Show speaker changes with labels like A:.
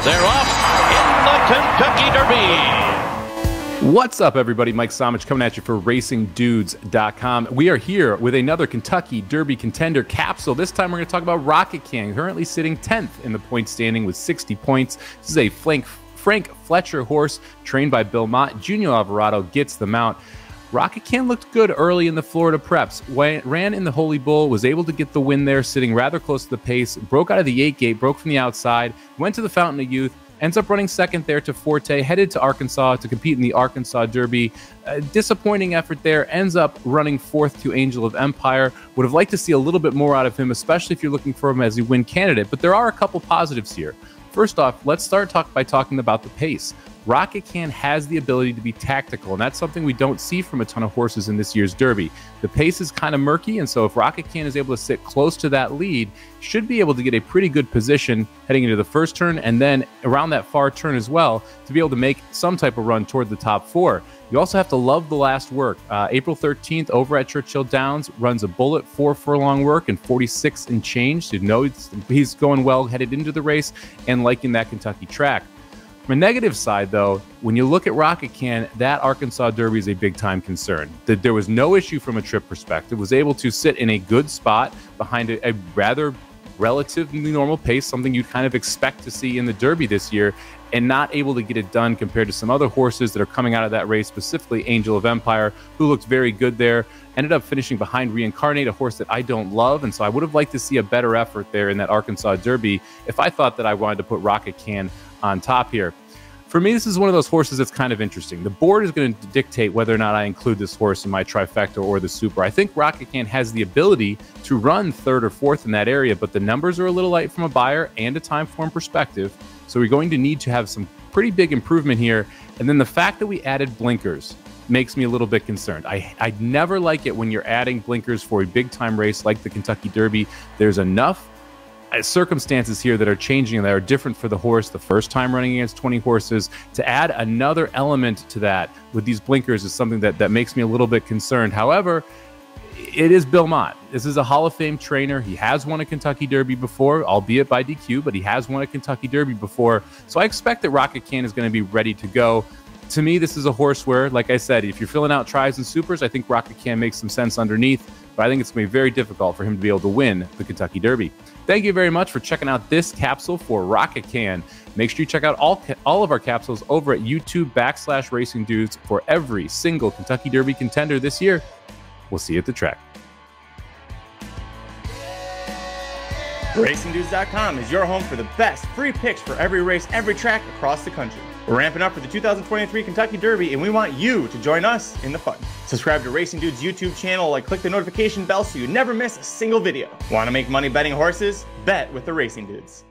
A: They're off in the Kentucky Derby.
B: What's up, everybody? Mike Somich coming at you for RacingDudes.com. We are here with another Kentucky Derby Contender capsule. This time we're going to talk about Rocket Can, currently sitting 10th in the point standing with 60 points. This is a Frank Fletcher horse trained by Bill Mott. Junior Alvarado gets the mount. Rocket Can looked good early in the Florida preps. Ran in the Holy Bull, was able to get the win there, sitting rather close to the pace. Broke out of the 8 gate, broke from the outside, went to the Fountain of Youth, ends up running second there to Forte, headed to Arkansas to compete in the Arkansas Derby. Disappointing effort there, ends up running fourth to Angel of Empire. Would have liked to see a little bit more out of him, especially if you're looking for him as a win candidate, but there are a couple positives here. First off, let's start by talking about the pace. Rocket Can has the ability to be tactical, and that's something we don't see from a ton of horses in this year's Derby. The pace is kind of murky, and so if Rocket Can is able to sit close to that lead, should be able to get a pretty good position heading into the first turn, and then around that far turn as well, to be able to make some type of run toward the top 4. You also have to love the last work. April 13th over at Churchill Downs, runs a bullet 4 furlong work and 46 and change. So you know he's going well headed into the race and liking that Kentucky track. From a negative side, though, when you look at Rocket Can, that Arkansas Derby is a big-time concern. That there was no issue from a trip perspective, was able to sit in a good spot behind a rather relatively normal pace, something you'd kind of expect to see in the Derby this year, and not able to get it done compared to some other horses that are coming out of that race, specifically Angel of Empire, who looked very good there. Ended up finishing behind Reincarnate, a horse that I don't love, and so I would have liked to see a better effort there in that Arkansas Derby if I thought that I wanted to put Rocket Can on top here. For me, this is one of those horses that's kind of interesting. The board is going to dictate whether or not I include this horse in my trifecta or the super. I think Rocket Can has the ability to run 3rd or 4th in that area, but the numbers are a little light from a buyer and a time form perspective. So we're going to need to have some pretty big improvement here. And then the fact that we added blinkers makes me a little bit concerned. I never like it when you're adding blinkers for a big time race like the Kentucky Derby. There's enough circumstances here that are changing and that are different for the horse the first time running against 20 horses. To add another element to that with these blinkers is something that makes me a little bit concerned. However, it is Bill Mott. This is a Hall of Fame trainer. He has won a Kentucky Derby before, albeit by DQ, but he has won a Kentucky Derby before. So I expect that Rocket Can is going to be ready to go. To me, this is a horse where, like I said, if you're filling out tries and supers, I think Rocket Can makes some sense underneath, but I think it's going to be very difficult for him to be able to win the Kentucky Derby. Thank you very much for checking out this capsule for Rocket Can. Make sure you check out all of our capsules over at YouTube/RacingDudes for every single Kentucky Derby contender this year. We'll see you at the track.
C: RacingDudes.com is your home for the best free picks for every race, every track across the country. We're ramping up for the 2023 Kentucky Derby, and we want you to join us in the fun. Subscribe to Racing Dudes YouTube channel and click the notification bell so you never miss a single video. Want to make money betting horses? Bet with the Racing Dudes.